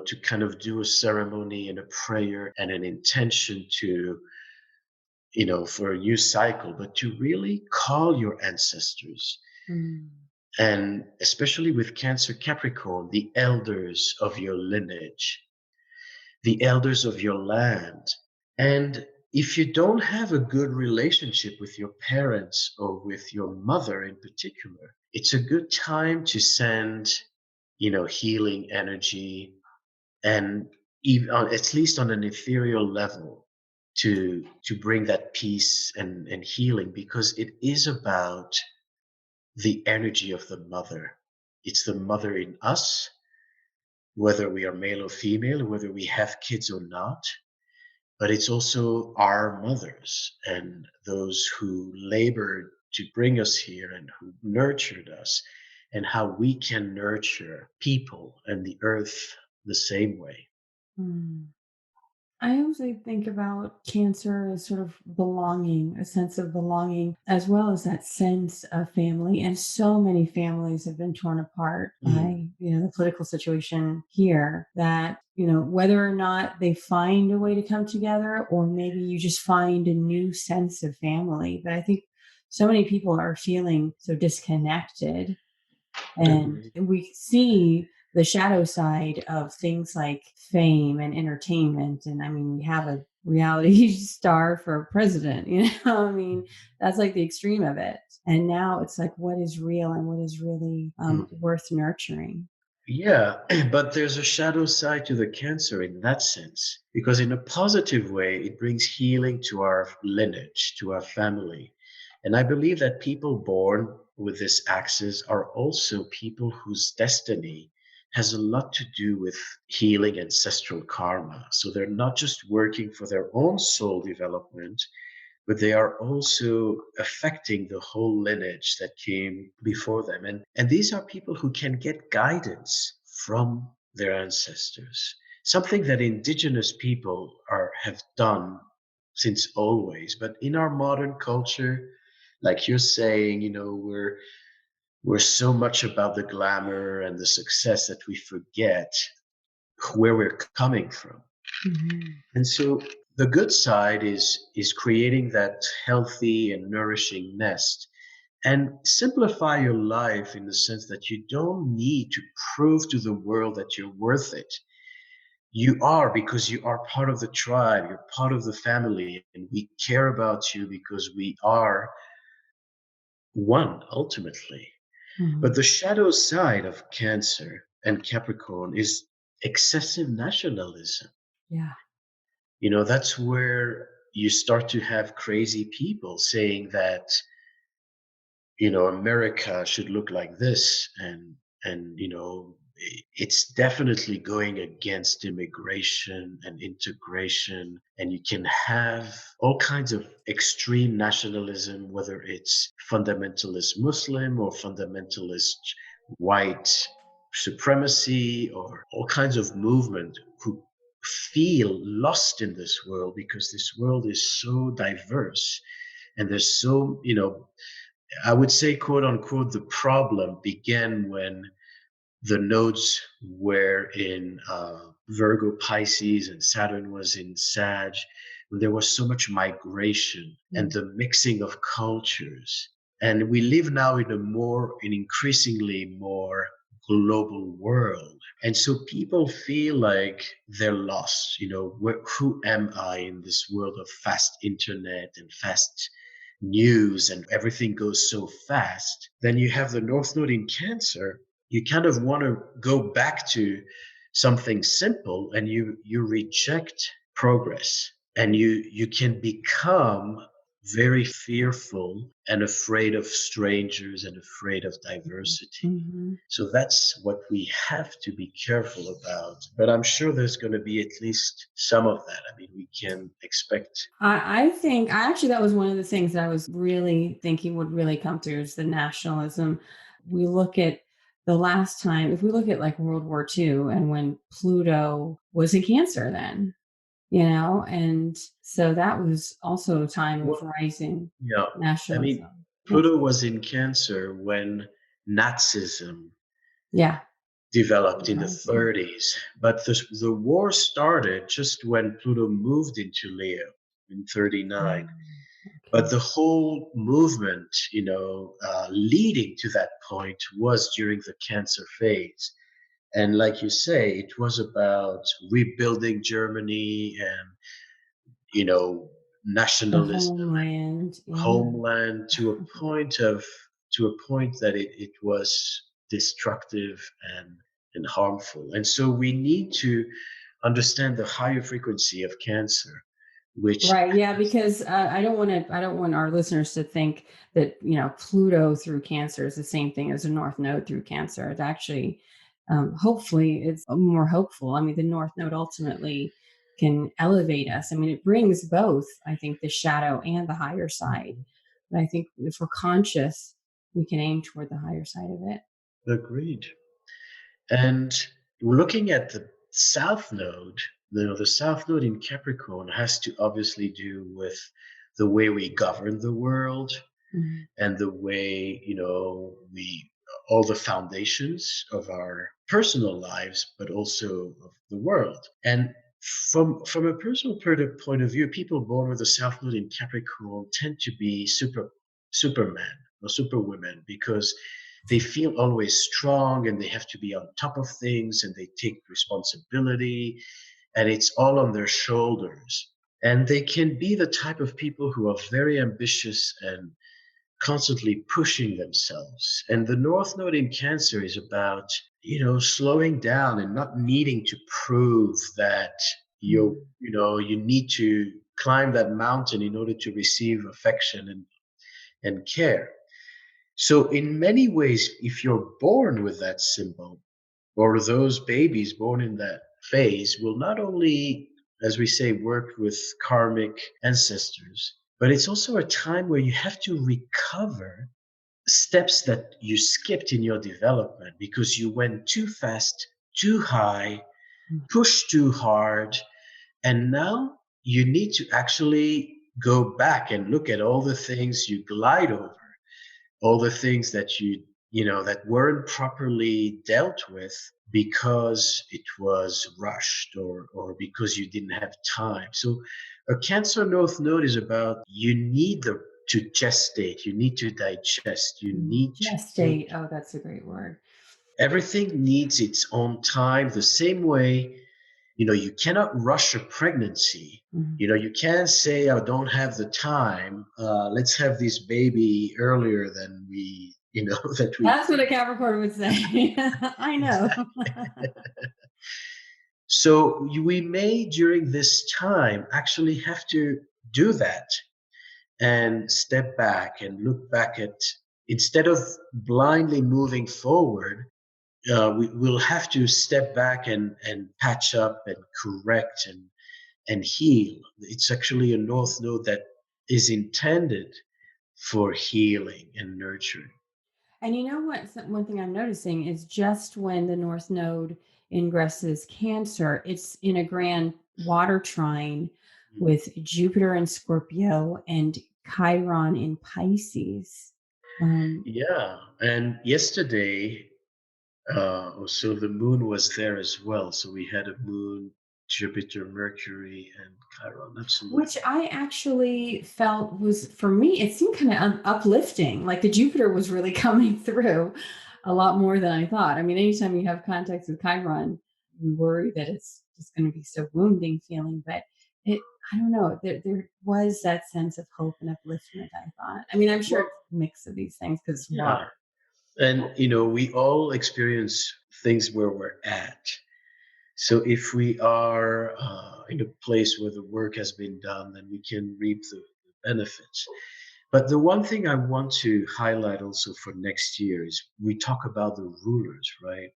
to kind of do a ceremony and a prayer and an intention to for a new cycle, but to really call your ancestors, Mm. and especially with Cancer Capricorn, the elders of your lineage, the elders of your land. And if you don't have a good relationship with your parents or with your mother in particular, it's a good time to send, healing energy, and even at least on an ethereal level, to bring that peace and healing, because it is about the energy of the mother. It's the mother in us, whether we are male or female, whether we have kids or not. But it's also our mothers and those who labored to bring us here and who nurtured us, and how we can nurture people and the earth the same way. Mm. I also think about Cancer as sort of belonging, a sense of belonging, as well as that sense of family. And so many families have been torn apart Mm, by, the political situation here that, whether or not they find a way to come together, or maybe you just find a new sense of family. But I think so many people are feeling so disconnected, and agreed. we see the shadow side of things like fame and entertainment. And I mean, we have a reality star for president, I mean, that's like the extreme of it. And now it's like, what is real and what is really Mm. worth nurturing? Yeah, but there's a shadow side to the Cancer in that sense, because in a positive way, it brings healing to our lineage, to our family. And I believe that people born with this axis are also people whose destiny has a lot to do with healing ancestral karma. So they're not just working for their own soul development, but they are also affecting the whole lineage that came before them. And these are people who can get guidance from their ancestors, something that indigenous people have done since always. But in our modern culture, like you're saying, we're so much about the glamour and the success that we forget where we're coming from. Mhm. And so the good side is creating that healthy and nourishing nest, and simplify your life in the sense that you don't need to prove to the world that you're worth it. You are, because you are part of the tribe, you're part of the family, and we care about you because we are one ultimately. But Mhm. the shadow side of Cancer and Capricorn is excessive nationalism. Yeah. That's where you start to have crazy people saying that, America should look like this, and it's definitely going against immigration and integration, and you can have all kinds of extreme nationalism, whether it's fundamentalist Muslim or fundamentalist white supremacy, or all kinds of movement who feel lost in this world because this world is so diverse, and there's so, I would say, quote unquote, the problem began when the nodes were in Virgo, Pisces, and Saturn was in Sag, when there was so much migration and Mm. the mixing of cultures. And we live now in an increasingly more global world. And so people feel like they're lost. Who am I in this world of fast internet and fast news, and everything goes so fast? Then you have the North Node in Cancer. You kind of want to go back to something simple, and you reject progress, and you can become very fearful and afraid of strangers and afraid of diversity. Mhm. So that's what we have to be careful about. But I'm sure there's going to be at least some of that. I mean, we can expect. I think actually that was one of the things that I was really thinking would really come through is the nationalism. We look at the last time, if we look at like World War II and when Pluto was in Cancer then, and so that was also a time of What? rising Yeah. I mean, nationalism. Yeah. Pluto was in Cancer when Nazism Yeah. developed in the Rising. 30s, but the war started just when Pluto moved into Leo in 39. But Okay. the whole movement, leading to that point was during the Cancer phase. And like you say, it was about rebuilding Germany and, you know, The nationalism, homeland. Yeah. homeland to a point that it was destructive and harmful. And so we need to understand the higher frequency of Cancer, which Right. Yeah. has, Because I don't want our listeners to think that, Pluto through Cancer is the same thing as a North Node through Cancer. It's actually, hopefully, it's more hopeful. I mean, the North Node ultimately can elevate us. I mean, it brings both, I think, the shadow and the higher side. But I think if we're conscious, we can aim toward the higher side of it. agreed. And looking at the South Node, the South Node in Capricorn has to obviously do with the way we govern the world Mhm. and the way, we all the foundations of our personal lives, but also of the world. And from a personal point of view, people born with the South Node in Capricorn tend to be superman or superwomen because they feel always strong and they have to be on top of things and they take responsibility and it's all on their shoulders. And they can be the type of people who are very ambitious and constantly pushing themselves. And the North Node in Cancer is about, slowing down and not needing to prove that you need to climb that mountain in order to receive affection and care. So in many ways, if you're born with that symbol, or those babies born in that phase will not only, as we say, work with karmic ancestors, but it's also a time where you have to recover steps that you skipped in your development because you went too fast, too high, pushed too hard, and now you need to actually go back and look at all the things you glide over, all the things that that weren't properly dealt with because it was rushed or because you didn't have time. So a Cancer North Node is about you need to gestate, you need to digest, you need to take Gestate. Oh, that's a great word. everything needs its own time. The same way, you cannot rush a pregnancy. Mhm. You can't say, I don't have the time. Let's have this baby earlier than that we That's what a think. Capricorn would say. I know. Exactly. So we may, during this time, actually have to do that and step back and look back at, instead of blindly moving forward, we'll have to step back and patch up and correct and heal. It's actually a North Node that is intended for healing and nurturing. And you know what? One thing I'm noticing is just when the North Node ingresses Cancer, it's in a grand water trine Mm. with Jupiter in Scorpio and Chiron in Pisces. Um, Yeah, and yesterday, so the moon was there as well. So we had a moon, Jupiter, Mercury, and Chiron. which Absolutely. I actually felt was, for me, it seemed kind of uplifting. Like the Jupiter was really coming through a lot more than I thought. I mean, anytime you have contact with Chiron, we worry that it's just going to be so wounding feeling, but I don't know, there was that sense of hope and upliftment, I thought. I mean, I'm sure Well, it's a mix of these things because it's yeah. water. And, we all experience things where we're at. So if we are in a place where the work has been done, then we can reap the benefits. But the one thing I want to highlight also for next year is we talk about the rulers, right?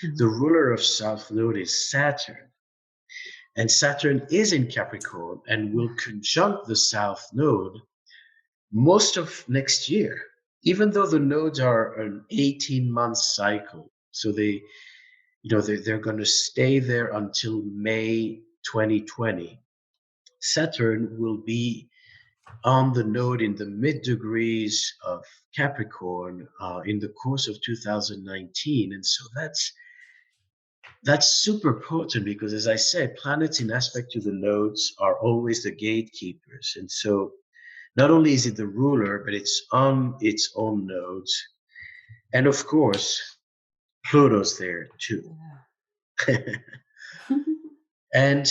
The Mhm. ruler of South Node is Saturn, and Saturn is in Capricorn and will conjunct the South Node most of next year. even though the nodes are an 18-month cycle, so they're going to stay there until May 2020. Saturn will be on the node in the mid degrees of Capricorn in the course of 2019, and so that's super potent because, as I said, planets in aspect to the nodes are always the gatekeepers, and so not only is it the ruler, but it's on its own nodes, and of course, Pluto's there too. And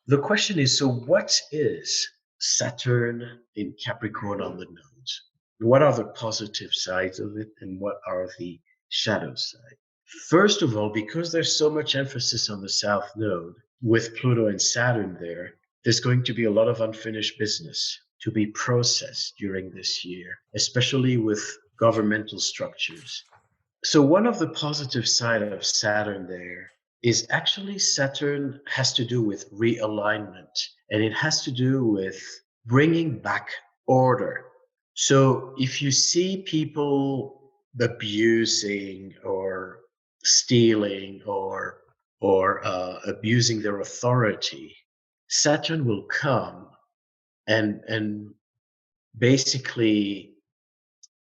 the question is, so what is Saturn in Capricorn on the nodes? What are the positive sides of it and what are the shadow sides? First of all, because there's so much emphasis on the South Node, with Pluto and Saturn there, there's going to be a lot of unfinished business to be processed during this year, especially with governmental structures. So one of the positive side of Saturn there is actually Saturn has to do with realignment, and it has to do with bringing back order. So if you see people abusing or stealing or abusing their authority, Saturn will come and basically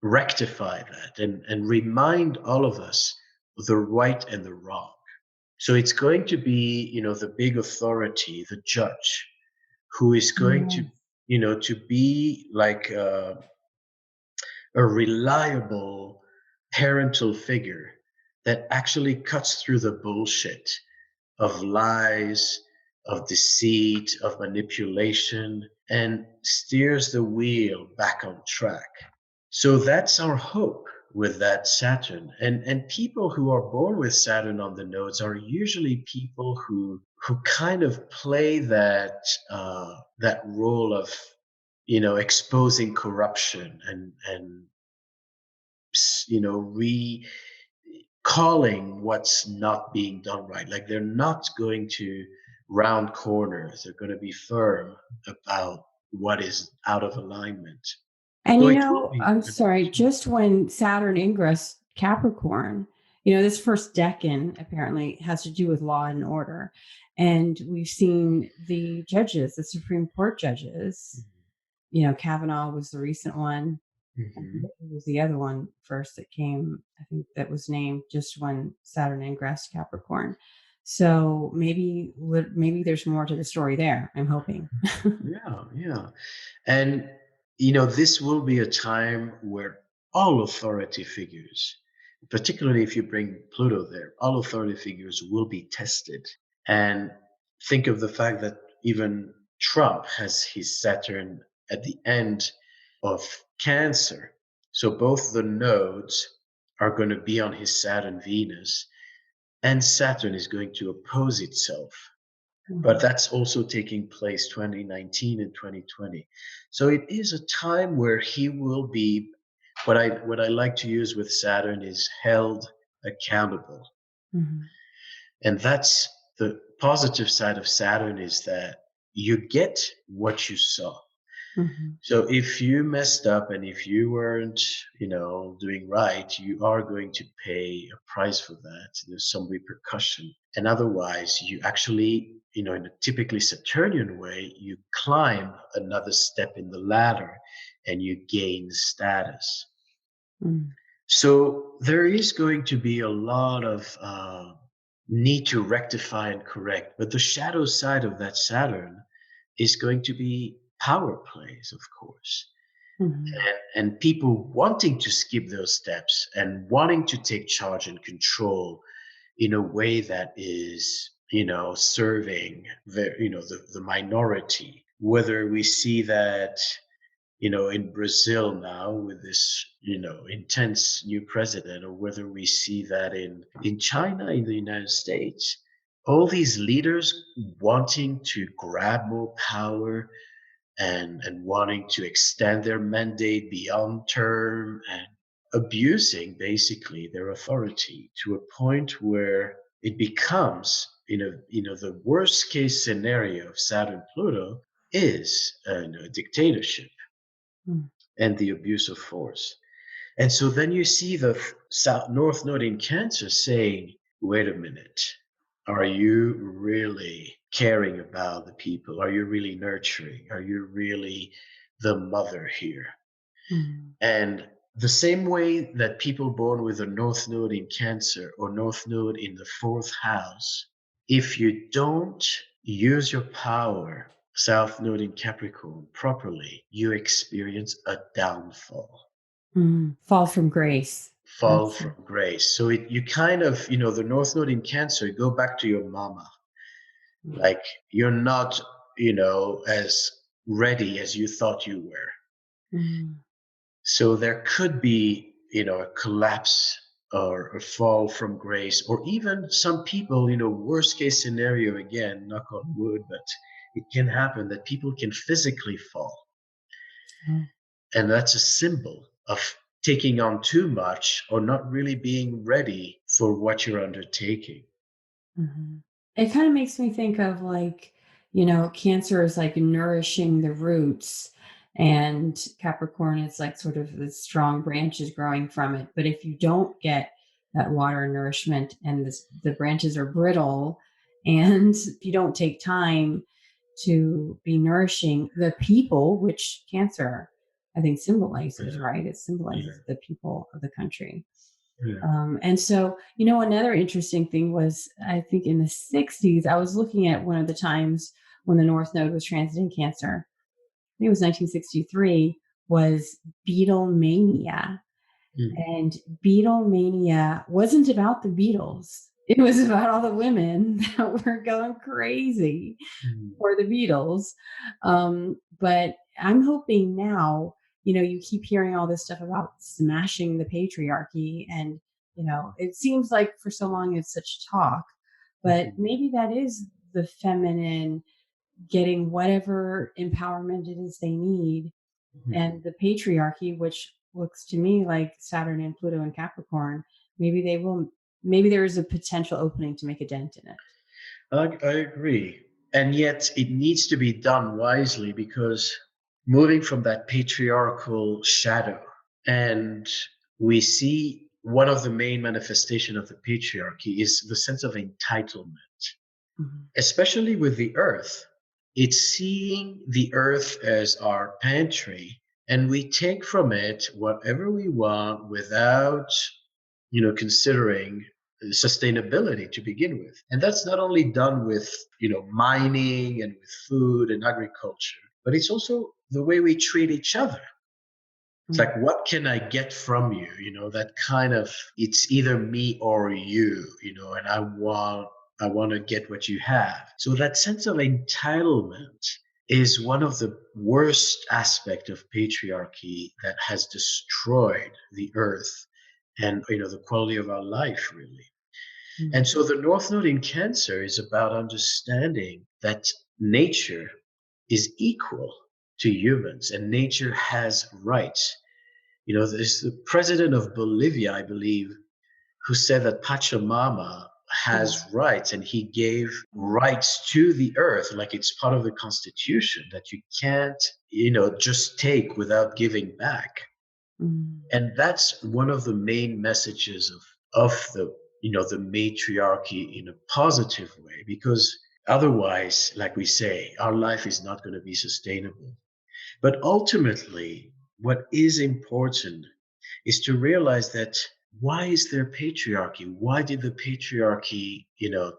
rectify that and remind all of us the right and the wrong. So it's going to be, the big authority, the judge, who is going to, to be like a reliable parental figure that actually cuts through the bullshit of lies, of deceit, of manipulation, and steers the wheel back on track. So that's our hope with that Saturn. And people who are born with Saturn on the nodes are usually people who kind of play that that role of exposing corruption and recalling what's not being done right. Like they're not going to round corners. They're going to be firm about what is out of alignment. And So it will be. I'm sorry, just when Saturn ingress Capricorn, this first decan apparently has to do with law and order. And we've seen the judges, the Supreme Court judges, Kavanaugh was the recent one. Mm-hmm. It was the other one first that came, I think that was named just when Saturn ingressed Capricorn. So maybe there's more to the story there. I'm hoping. Yeah. And, this will be a time where all authority figures, particularly if you bring Pluto there, all authority figures will be tested. And think of the fact that even Trump has his Saturn at the end of Cancer. So both the nodes are going to be on his Saturn Venus, and Saturn is going to oppose itself. But that's also taking place 2019 and 2020. So it is a time where he will be, what I like to use with Saturn is held accountable. Mm-hmm. And that's the positive side of Saturn, is that you get what you saw. Mm-hmm. So if you messed up and if you weren't, doing right, you are going to pay a price for that. There's some repercussion. And otherwise, you actually, in a typically Saturnian way, you climb another step in the ladder and you gain status. Mm-hmm. So there is going to be a lot of need to rectify and correct. But the shadow side of that Saturn is going to be power plays, of course. Mm-hmm. And people wanting to skip those steps and wanting to take charge and control in a way that is, serving the minority. Whether we see that, in Brazil now with this, intense new president, or whether we see that in China, in the United States, all these leaders wanting to grab more power and wanting to extend their mandate beyond term and abusing basically their authority to a point where it becomes, the worst case scenario of Saturn Pluto is a dictatorship and the abuse of force. And so then you see the North Node in Cancer saying, wait a minute, are you really caring about the people? Are you really nurturing? Are you really the mother here? Mm. And the same way that people born with a North Node in Cancer or North Node in the fourth house, if you don't use your power, South Node in Capricorn, properly, you experience a downfall. Fall from grace. Fall from grace. So you kind of, the North Node in Cancer, go back to your mama. Mm. Like you're not, as ready as you thought you were. Mm. So there could be, a collapse or a fall from grace, or even some people, worst case scenario, again, knock on wood, but it can happen that people can physically fall. Oh. And that's a symbol of taking on too much or not really being ready for what you're undertaking. Mhm. It kind of makes me think of like, Cancer is like nourishing the roots, and Capricorn is like sort of the strong branches growing from it. But if you don't get that water and nourishment, and the branches are brittle, and if you don't take time to be nourishing the people, which Cancer, I think, symbolizes, Yeah, right? It yeah, symbolizes the people of the country. yeah. And so, another interesting thing was, I think in the 60s, I was looking at one of the times when the North Node was transiting Cancer. I think it was 1963, was Beatlemania. Mm, And Beatlemania wasn't about the Beatles. It was about all the women that were going crazy mm, for the Beatles. But I'm hoping now, you keep hearing all this stuff about smashing the patriarchy. And, it seems like for so long it's such talk, but mhm, maybe that is the feminine getting whatever empowerment it is they need. mhm. And the patriarchy, which looks to me like Saturn and Pluto and Capricorn, maybe they will, maybe there is a potential opening to make a dent in it. I agree. And yet it needs to be done wisely because moving from that patriarchal shadow, and we see one of the main manifestation of the patriarchy is the sense of entitlement, Mhm. especially with the earth. It's seeing the earth as our pantry, and we take from it whatever we want without, considering sustainability to begin with. And that's not only done with, mining and with food and agriculture, but it's also the way we treat each other. It's Mm. like, what can I get from you? That kind of, it's either me or you, and I want to get what you have. So that sense of entitlement is one of the worst aspect of patriarchy that has destroyed the earth and, the quality of our life, really. And Mm. so the North Node in Cancer is about understanding that nature is equal to humans and nature has rights. There's the president of Bolivia, I believe, who said that Pachamama has Mm. rights and he gave rights to the earth, like it's part of the constitution that you can't, just take without giving back. Mm. And that's one of the main messages of the matriarchy in a positive way, because otherwise, like we say, our life is not going to be sustainable. But ultimately, what is important is to realize that why is there patriarchy? Why did the patriarchy,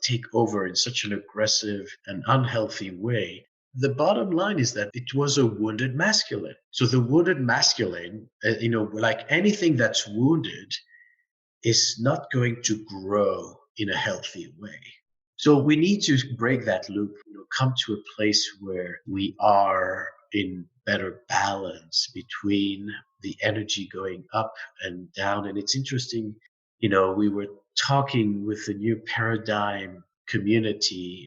take over in such an aggressive and unhealthy way? The bottom line is that it was a wounded masculine. So the wounded masculine, like anything that's wounded, is not going to grow in a healthy way. So we need to break that loop, come to a place where we are in better balance between the energy going up and down. And it's interesting, we were talking with the new paradigm community.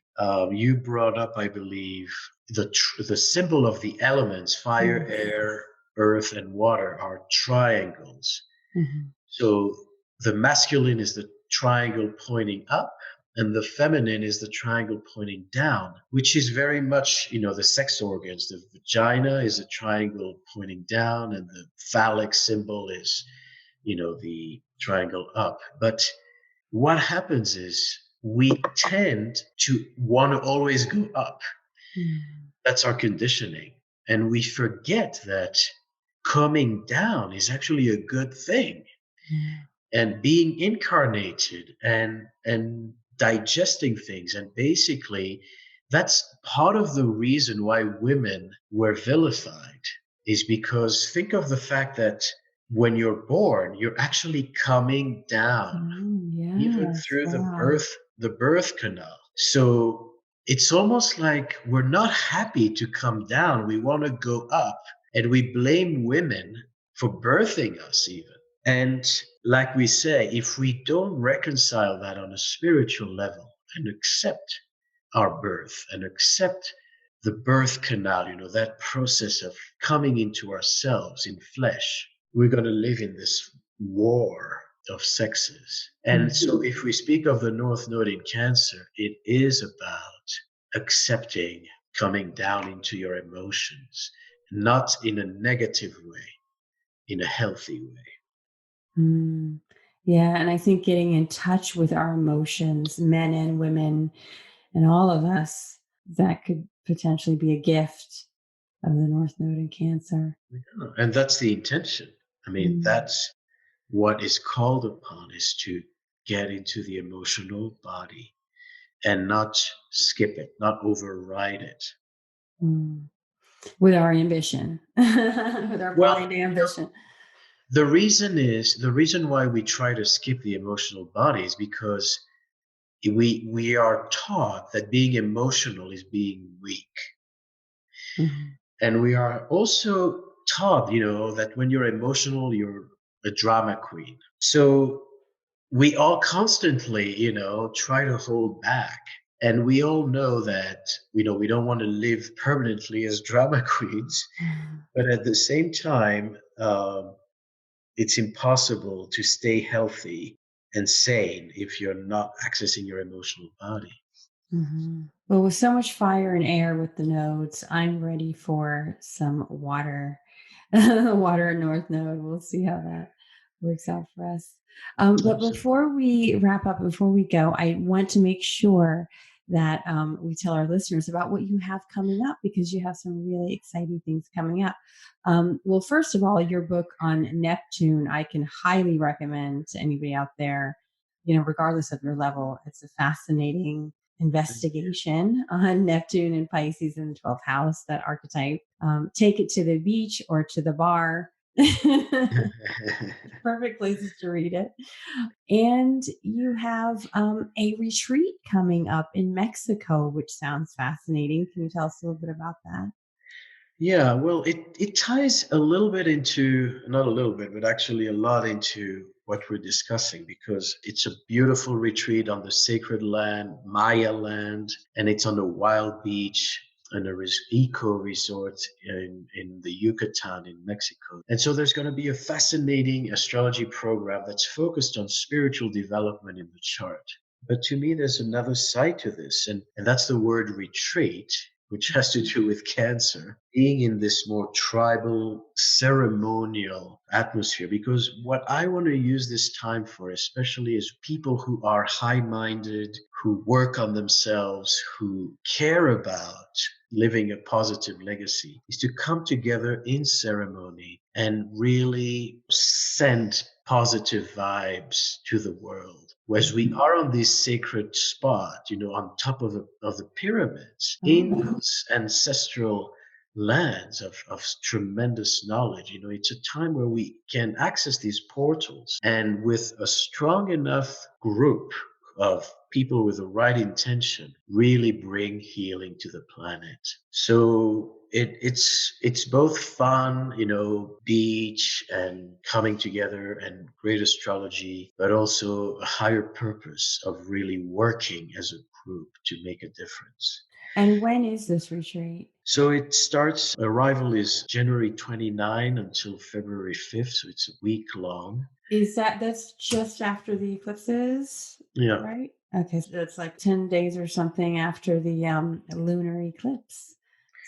You brought up, I believe, the symbol of the elements, fire, Yes. air, earth, and water are triangles. Mhm. So the masculine is the triangle pointing up, and the feminine is the triangle pointing down, which is very much, the sex organs. The vagina is a triangle pointing down, and the phallic symbol is, the triangle up. But what happens is we tend to want to always go up. Mm. That's our conditioning. And we forget that coming down is actually a good thing. Yeah. And being incarnated and digesting things, and basically that's part of the reason why women were vilified, is because think of the fact that when you're born you're actually coming down even Yes. through the Wow. birth canal. So it's almost like we're not happy to come down, we want to go up, and we blame women for birthing us even. And like we say, if we don't reconcile that on a spiritual level and accept our birth and accept the birth canal, that process of coming into ourselves in flesh, we're going to live in this war of sexes. And so if we speak of the North Node in Cancer, it is about accepting coming down into your emotions, not in a negative way, in a healthy way. Mm. Yeah. And I think getting in touch with our emotions, men and women, and all of us, that could potentially be a gift of the North Node in Cancer. Yeah, and that's the intention. I mean, Mm. that's what is called upon, is to get into the emotional body and not skip it, not override it. Mm. With our ambition, with our Well, blind ambition. the reason why we try to skip the emotional body is because we are taught that being emotional is being weak. Mhm. And we are also taught, that when you're emotional, you're a drama queen. So we all constantly, try to hold back. And we all know that, we don't want to live permanently as drama queens. But at the same time, it's impossible to stay healthy and sane if you're not accessing your emotional body. Mhm. Well, with so much fire and air with the nodes, I'm ready for some water. Water and North Node. We'll see how that works out for us. But Absolutely. before we wrap up, before we go, I want to make sure that we tell our listeners about what you have coming up, because you have some really exciting things coming up. Well, first of all, your book on Neptune, I can highly recommend to anybody out there, regardless of your level. It's a fascinating investigation on Neptune and Pisces in the 12th house, that archetype. Take it to the beach or to the bar. Perfect places to read it. And you have a retreat coming up in Mexico, which sounds fascinating. Can you tell us a little bit about that? Yeah, well, it ties a little bit into, not a little bit, but actually a lot into what we're discussing, because it's a beautiful retreat on the sacred land, Maya land, and it's on a wild beach and a eco resort in the Yucatan in Mexico. And so there's going to be a fascinating astrology program that's focused on spiritual development in the chart. But to me, there's another side to this, and that's the word retreat, which has to do with Cancer, being in this more tribal, ceremonial atmosphere. Because what I want to use this time for, especially, is people who are high minded, who work on themselves, who care about living a positive legacy, is to come together in ceremony and really send positive vibes to the world. Whereas we are on this sacred spot, on top of the pyramids, in Oh. those ancestral lands of tremendous knowledge. It's a time where we can access these portals, and with a strong enough group of people with the right intention, really bring healing to the planet. So it's both fun, beach and coming together and great astrology, but also a higher purpose of really working as a group to make a difference. And when is this retreat? So it starts, arrival is January 29 until February 5th, so it's a week long. That's just after the eclipses, Yeah. right? Okay, so it's like 10 days or something after the lunar eclipse.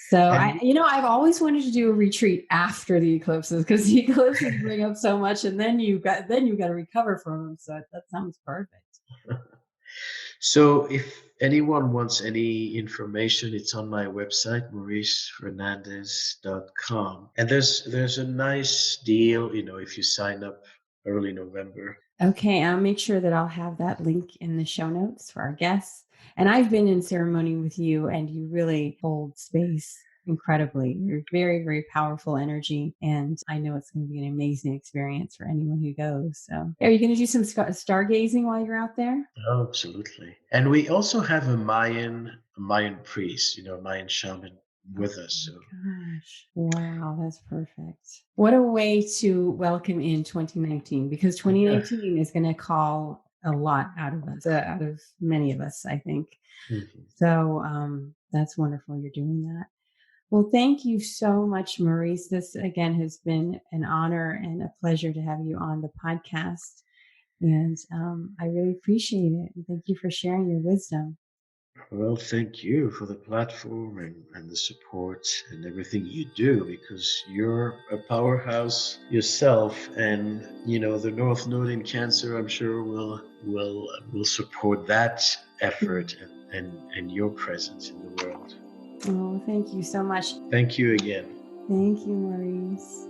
So And I've always wanted to do a retreat after the eclipses, because the eclipses bring up so much, and then you got to recover from them. So that sounds perfect. so if anyone wants any information, it's on my website, mauricefernandez.com. And there's a nice deal, if you sign up early November. Okay, I'll make sure that I'll have that link in the show notes for our guests. And I've been in ceremony with you, and you really hold space incredibly. You're very, very powerful energy, and I know it's going to be an amazing experience for anyone who goes. So, are you going to do some stargazing while you're out there? Oh, absolutely. And we also have a Mayan priest, a Mayan shaman Oh with us. So my gosh. Wow, that's perfect. What a way to welcome in 2019, because yeah. 2019 is going to call a lot out of us, out of many of us, I think. Mhm. So that's wonderful you're doing that. Well, thank you so much, Maurice. This again has been an honor and a pleasure to have you on the podcast. And I really appreciate it. And thank you for sharing your wisdom. Well, thank you for the platform and the support and everything you do, because you're a powerhouse yourself, and the North Node in Cancer, I'm sure will support that effort and your presence in the world. Oh, thank you so much. Thank you again. Thank you, Maurice.